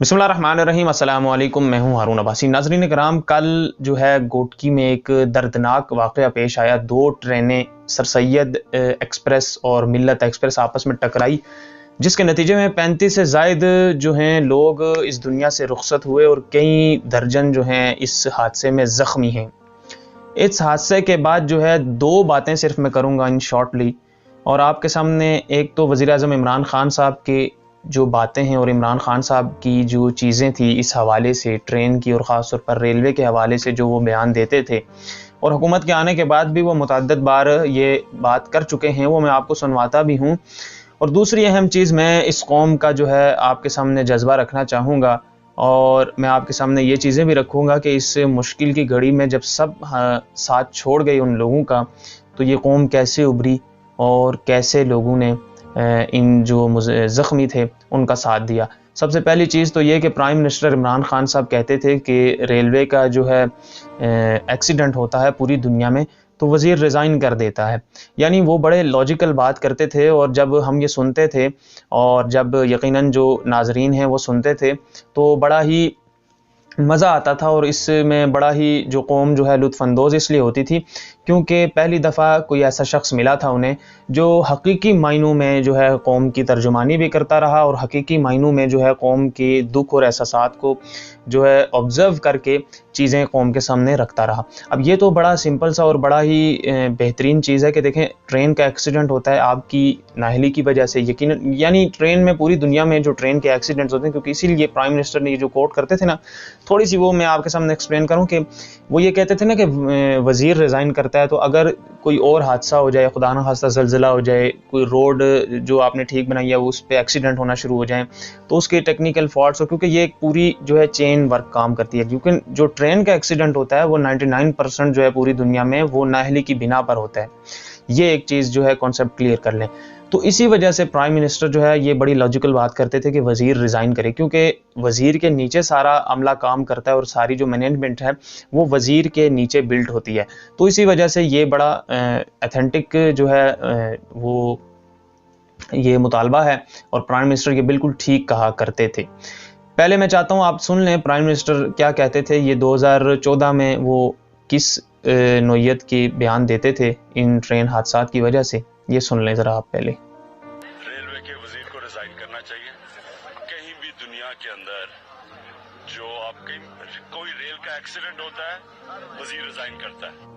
बिस्मिल्लाहिर्रहमानिर्रहीम। अस्सलाम वालेकुम। मैं हूं हारून अब्बासी। नाज़रीन कराम, कल जो है गोटकी में एक दर्दनाक वाक़या पेश आया। दो ट्रेनें सर सैयद एक्सप्रेस और मिल्लत एक्सप्रेस आपस में टकराई, जिसके नतीजे में 35 से ज़ायद जो हैं लोग इस दुनिया से रुखसत हुए और कई दर्जन जो हैं इस हादसे में ज़ख्मी हैं। इस हादसे के बाद जो है दो बातें सिर्फ मैं करूँगा इन शॉर्टली, और आपके सामने एक तो वज़ीर आज़म इमरान खान साहब के जो बातें हैं और इमरान खान साहब की जो चीज़ें थी इस हवाले से, ट्रेन की और ख़ास तौर पर रेलवे के हवाले से जो वो बयान देते थे और हुकूमत के आने के बाद भी वो मुतअद्दिद बार ये बात कर चुके हैं, वो मैं आपको सुनवाता भी हूँ। और दूसरी अहम चीज़, मैं इस कौम का जो है आपके सामने जज्बा रखना चाहूँगा और मैं आपके सामने ये चीज़ें भी रखूँगा कि इस मुश्किल की घड़ी में जब सब साथ छोड़ गए उन लोगों का, तो ये कौम कैसे उभरी और कैसे लोगों ने इन जो ज़ख्मी थे उनका साथ दिया। सबसे पहली चीज़ तो ये कि प्राइम मिनिस्टर इमरान खान साहब कहते थे कि रेलवे का जो है एक्सीडेंट होता है पूरी दुनिया में तो वज़ीर रिज़ाइन कर देता है। यानी वो बड़े लॉजिकल बात करते थे, और जब हम ये सुनते थे और जब यकीनन जो नाज़रीन हैं वो सुनते थे तो बड़ा ही मज़ा आता था, और इसमें बड़ा ही जो कौम जो है लुत्फ़अंदोज़ इसलिए होती थी क्योंकि पहली दफ़ा कोई ऐसा शख्स मिला था उन्हें जो हकीकी मायनों में जो है कौम की तर्जुमानी भी करता रहा और हकीकी मायनों में जो है कौम के दुख और एहसासात को जो है ऑब्ज़र्व करके चीज़ें कौम के सामने रखता रहा। अब ये तो बड़ा सिंपल सा और बड़ा ही बेहतरीन चीज़ है कि देखें, ट्रेन का एक्सीडेंट होता है आपकी नाअहली की वजह से, यकीनन यानी ट्रेन में पूरी दुनिया में जो ट्रेन के एक्सीडेंट्स होते हैं, क्योंकि इसीलिए प्राइम मिनिस्टर ने ये जो कोट करते थे ना, थोड़ी सी वो मैं आपके सामने एक्सप्लेन करूँ कि वो ये कहते थे ना कि वज़ीर रिज़ाइन करता है तो अगर कोई और हादसा हो जाए, खुदा न खास्ता ज़लज़ला हो जाए, कोई रोड जो आपने ठीक बनाई है उस पर एक्सीडेंट होना शुरू हो जाए तो उसके टेक्निकल फॉल्ट्स हो, क्योंकि ये एक पूरी जो है चेन वर्क काम करती है। क्योंकि जो ट्रेन का एक्सीडेंट होता है वो 99% जो है पूरी दुनिया में वो नाअहली की बिना पर होता है। ये एक चीज़ जो है कॉन्सेप्ट क्लियर कर लें। तो इसी वजह से प्राइम मिनिस्टर जो है ये बड़ी लॉजिकल बात करते थे कि वज़ीर रिज़ाइन करे, क्योंकि वज़ीर के नीचे सारा अमला काम करता है और सारी जो मैनेजमेंट है वो वज़ीर के नीचे बिल्ट होती है। तो इसी वजह से ये बड़ा अथेंटिक जो है वो ये मुतालबा है और प्राइम मिनिस्टर ये बिल्कुल ठीक कहा करते थे। पहले मैं चाहता हूँ आप सुन लें प्राइम मिनिस्टर क्या कहते थे। ये 2014 में वो किस नोयत के बयान देते थे इन ट्रेन हादसात की वजह से, ये सुन लें ज़रा आप पहले। रेलवे के वजीर को रिजाइन करना चाहिए। कहीं भी दुनिया के अंदर जो आपके कोई रेल का एक्सीडेंट होता है वजीर रिजाइन करता है।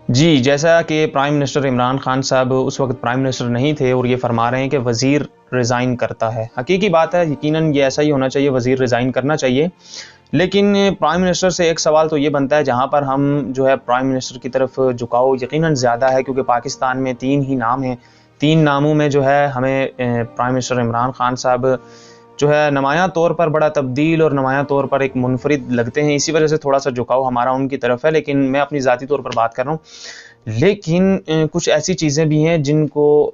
जी, जैसा कि प्राइम मिनिस्टर इमरान खान साहब उस वक्त प्राइम मिनिस्टर नहीं थे और ये फरमा रहे हैं कि वज़ीर रिज़ाइन करता है। हकीकी बात है, यकीनन ये ऐसा ही होना चाहिए, वज़ीर रिज़ाइन करना चाहिए। लेकिन प्राइम मिनिस्टर से एक सवाल तो ये बनता है, जहाँ पर हम जो है प्राइम मिनिस्टर की तरफ झुकाव यकीनन ज़्यादा है, क्योंकि पाकिस्तान में 3 ही नाम हैं। 3 नामों में जो है हमें प्राइम मिनिस्टर इमरान खान साहब जो है नुमायां तौर पर बड़ा तब्दील और नुमायां तौर पर एक मुनफरिद लगते हैं। इसी वजह से थोड़ा सा झुकाव हमारा उनकी तरफ है, लेकिन मैं अपनी ज़ाती तौर पर बात कर रहा हूँ। लेकिन कुछ ऐसी चीज़ें भी हैं जिनको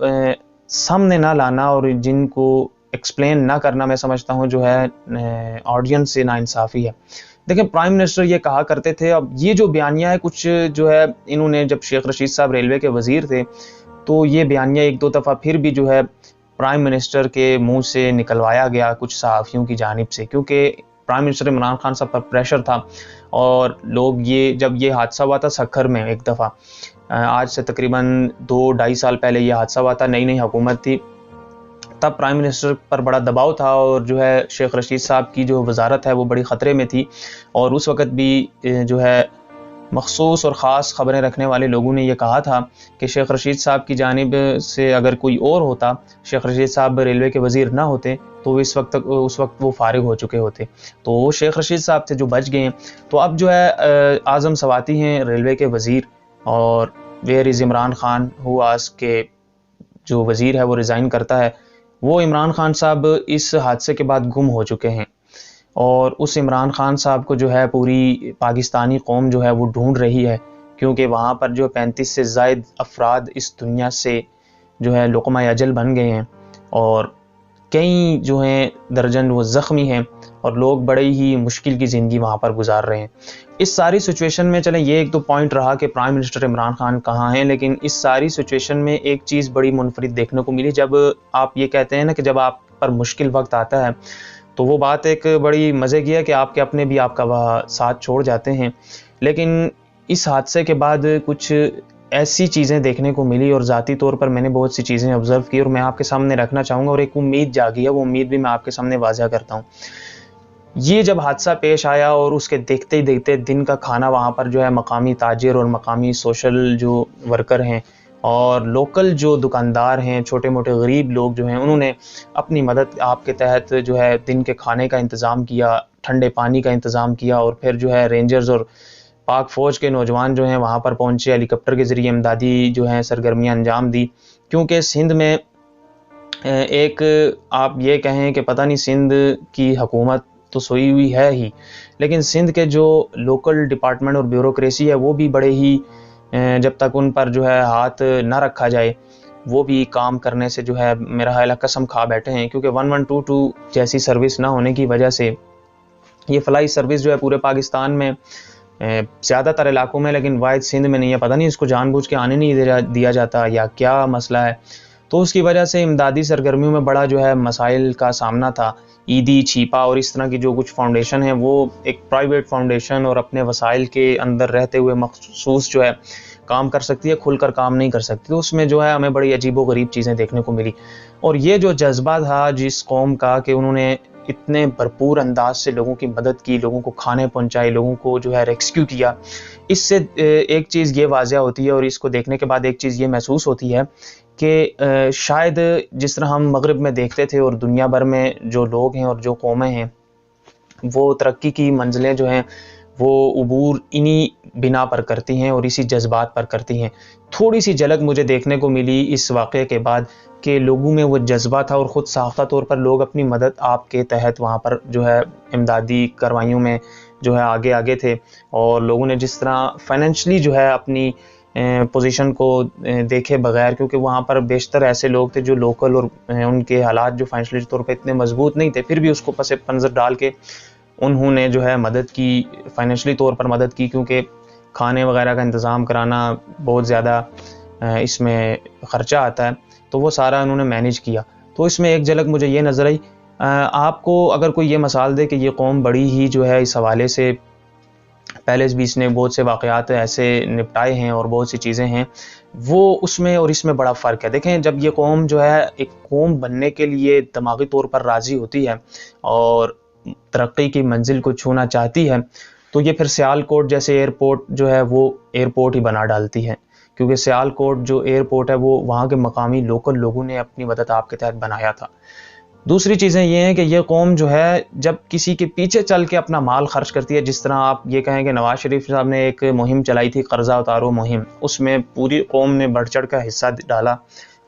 सामने ना लाना और जिनको एक्सप्लेन ना करना मैं समझता हूँ जो है ऑडियंस से नाइंसाफ़ी है। देखिए, प्राइम मिनिस्टर ये कहा करते थे, अब ये जो बयानिया है कुछ जो है इन्होंने जब शेख रशीद साहब रेलवे के वज़ीर थे तो ये बयानिया एक दो दफ़ा फिर भी जो है प्राइम मिनिस्टर के मुंह से निकलवाया गया कुछ सहाफ़ियों की जानिब से, क्योंकि प्राइम मिनिस्टर इमरान खान साहब पर प्रेशर था। और लोग ये जब ये हादसा हुआ था सक्खर में एक दफ़ा, आज से तकरीबन 2-2.5 साल पहले ये हादसा हुआ था, नई नई हुकूमत थी, तब प्राइम मिनिस्टर पर बड़ा दबाव था और जो है शेख रशीद साहब की जो वजारत है वो बड़ी ख़तरे में थी। और उस वक़्त भी जो है मखसूस और ख़ास ख़बरें रखने वाले लोगों ने यह कहा था कि शेख रशीद साहब की जानिब से अगर कोई और होता, शेख रशीद साहब रेलवे के वज़ीर ना होते तो उस वक्त वो फारिग हो चुके होते। तो वो शेख रशीद साहब थे जो बच गए हैं। तो अब जो है आज़म सवाती हैं रेलवे के वज़ीर, और where is Imran Khan who ask के जो वज़ीर है वो रिज़ाइन करता है, वो इमरान खान साहब इस हादसे के बाद गुम हो चुके हैं। और उस इमरान खान साहब को जो है पूरी पाकिस्तानी कौम जो है वो ढूंढ रही है, क्योंकि वहाँ पर जो 35 से ज़ायद अफराद इस दुनिया से जो है लुक़मा अजल बन गए हैं और कई जो हैं दर्जन वो ज़ख्मी हैं और लोग बड़े ही मुश्किल की ज़िंदगी वहाँ पर गुजार रहे हैं। इस सारी सिचुएशन में चलें, ये एक तो पॉइंट रहा कि प्राइम मिनिस्टर इमरान खान कहाँ हैं, लेकिन इस सारी सिचुएशन में एक चीज़ बड़ी मुनफरिद देखने को मिली। जब आप ये कहते हैं ना कि जब आप पर मुश्किल वक्त आता है تو وہ بات ایک بڑی مزے کی ہے کہ آپ کے اپنے بھی آپ کا وہاں ساتھ چھوڑ جاتے ہیں. لیکن اس حادثے کے بعد کچھ ایسی چیزیں دیکھنے کو ملی اور ذاتی طور پر میں نے بہت سی چیزیں آبزرو کی اور میں آپ کے سامنے رکھنا چاہوں گا, اور ایک امید جاگی ہے, وہ امید بھی میں آپ کے سامنے واضح کرتا ہوں. یہ جب حادثہ پیش آیا اور اس کے دیکھتے ہی دیکھتے دن کا کھانا وہاں پر جو ہے مقامی تاجر اور مقامی سوشل جو ورکر ہیں اور لوکل جو دکاندار ہیں, چھوٹے موٹے غریب لوگ جو ہیں, انہوں نے اپنی مدد آپ کے تحت جو ہے دن کے کھانے کا انتظام کیا, ٹھنڈے پانی کا انتظام کیا, اور پھر جو ہے رینجرز اور پاک فوج کے نوجوان جو ہیں وہاں پر پہنچے, ہیلی کاپٹر کے ذریعے امدادی جو ہیں سرگرمیاں انجام دی. کیونکہ سندھ میں ایک آپ یہ کہیں کہ پتہ نہیں سندھ کی حکومت تو سوئی ہوئی ہے ہی, لیکن سندھ کے جو لوکل ڈپارٹمنٹ اور بیوروکریسی ہے وہ بھی بڑے ہی جب تک ان پر جو ہے ہاتھ نہ رکھا جائے وہ بھی کام کرنے سے جو ہے میرا خیال ہے قسم کھا بیٹھے ہیں. کیونکہ 1122 جیسی سروس نہ ہونے کی وجہ سے یہ فلائی سروس جو ہے پورے پاکستان میں زیادہ تر علاقوں میں, لیکن واحد سندھ میں نہیں ہے. پتہ نہیں اس کو جان بوجھ کے آنے نہیں دیا جاتا یا کیا مسئلہ ہے. تو اس کی وجہ سے امدادی سرگرمیوں میں بڑا جو ہے مسائل کا سامنا تھا. ایدی, چھیپا اور اس طرح کی جو کچھ فاؤنڈیشن ہیں وہ ایک پرائیویٹ فاؤنڈیشن اور اپنے وسائل کے اندر رہتے ہوئے مخصوص جو ہے کام کر سکتی ہے, کھل کر کام نہیں کر سکتی. تو اس میں جو ہے ہمیں بڑی عجیب و غریب چیزیں دیکھنے کو ملی. اور یہ جو جذبہ تھا جس قوم کا کہ انہوں نے اتنے بھرپور انداز سے لوگوں کی مدد کی, لوگوں کو کھانے پہنچائے, لوگوں کو جو ہے ریسکیو کیا, اس سے ایک چیز یہ واضح ہوتی ہے اور اس کو دیکھنے کے بعد ایک چیز یہ محسوس ہوتی ہے کہ شاید جس طرح ہم مغرب میں دیکھتے تھے اور دنیا بھر میں جو لوگ ہیں اور جو قومیں ہیں وہ ترقی کی منزلیں جو ہیں وہ عبور انہی بنا پر کرتی ہیں اور اسی جذبات پر کرتی ہیں. تھوڑی سی جھلک مجھے دیکھنے کو ملی اس واقعے کے بعد کہ لوگوں میں وہ جذبہ تھا اور خود ساختہ طور پر لوگ اپنی مدد آپ کے تحت وہاں پر جو ہے امدادی کاروائیوں میں جو ہے آگے تھے, اور لوگوں نے جس طرح فائنینشلی جو ہے اپنی پوزیشن کو دیکھے بغیر, کیونکہ وہاں پر بیشتر ایسے لوگ تھے جو لوکل اور ان کے حالات جو فائنینشلی طور پہ اتنے مضبوط نہیں تھے, پھر بھی اس کو پس منظر ڈال کے انہوں نے جو ہے مدد کی, فائنینشلی طور پر مدد کی, کیونکہ کھانے وغیرہ کا انتظام کرانا بہت زیادہ اس میں خرچہ آتا ہے, تو وہ سارا انہوں نے مینیج کیا. تو اس میں ایک جھلک مجھے یہ نظر آئی. آپ کو اگر کوئی یہ مثال دے کہ یہ قوم بڑی ہی جو ہے اس حوالے سے پہلے بھی اس نے بہت سے واقعات ایسے نپٹائے ہیں اور بہت سی چیزیں ہیں, وہ اس میں اور اس میں بڑا فرق ہے. دیکھیں جب یہ قوم جو ہے ایک قوم بننے کے لیے دماغی طور پر راضی ہوتی ہے اور ترقی کی منزل کو چھونا چاہتی ہے, تو یہ پھر سیالکوٹ جیسے ایئرپورٹ جو ہے وہ ایئرپورٹ ہی بنا ڈالتی ہے. کیونکہ سیالکوٹ جو ایئرپورٹ ہے وہ وہاں کے مقامی لوکل لوگوں نے اپنی مدد آپ کے تحت بنایا تھا. دوسری چیزیں یہ ہیں کہ یہ قوم جو ہے جب کسی کے پیچھے چل کے اپنا مال خرچ کرتی ہے, جس طرح آپ یہ کہیں کہ نواز شریف صاحب نے ایک مہم چلائی تھی قرضہ اتارو مہم, اس میں پوری قوم نے بڑھ چڑھ کا حصہ ڈالا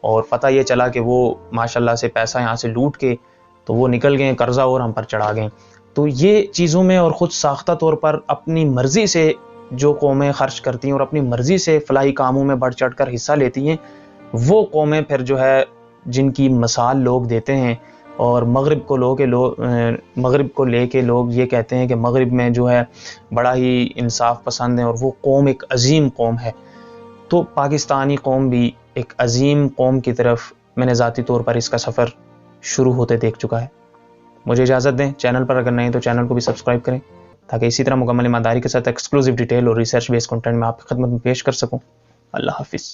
اور پتہ یہ چلا کہ وہ ماشاءاللہ سے پیسہ یہاں سے لوٹ کے تو وہ نکل گئے, قرضہ اور ہم پر چڑھا گئے. تو یہ چیزوں میں اور خود ساختہ طور پر اپنی مرضی سے جو قومیں خرچ کرتی ہیں اور اپنی مرضی سے فلاحی کاموں میں بڑھ چڑھ کر حصہ لیتی ہیں, وہ قومیں پھر جو ہے جن کی مثال لوگ دیتے ہیں اور مغرب کو لے کے لوگ یہ کہتے ہیں کہ مغرب میں جو ہے بڑا ہی انصاف پسند ہے اور وہ قوم ایک عظیم قوم ہے. تو پاکستانی قوم بھی ایک عظیم قوم کی طرف میں نے ذاتی طور پر اس کا سفر شروع ہوتے دیکھ چکا ہے. مجھے اجازت دیں, چینل پر اگر نہیں تو چینل کو بھی سبسکرائب کریں تاکہ اسی طرح مکمل ایمانداری کے ساتھ ایکسکلوزیو ڈیٹیل اور ریسرچ بیس کنٹینٹ میں آپ کی خدمت میں پیش کر سکوں. اللہ حافظ.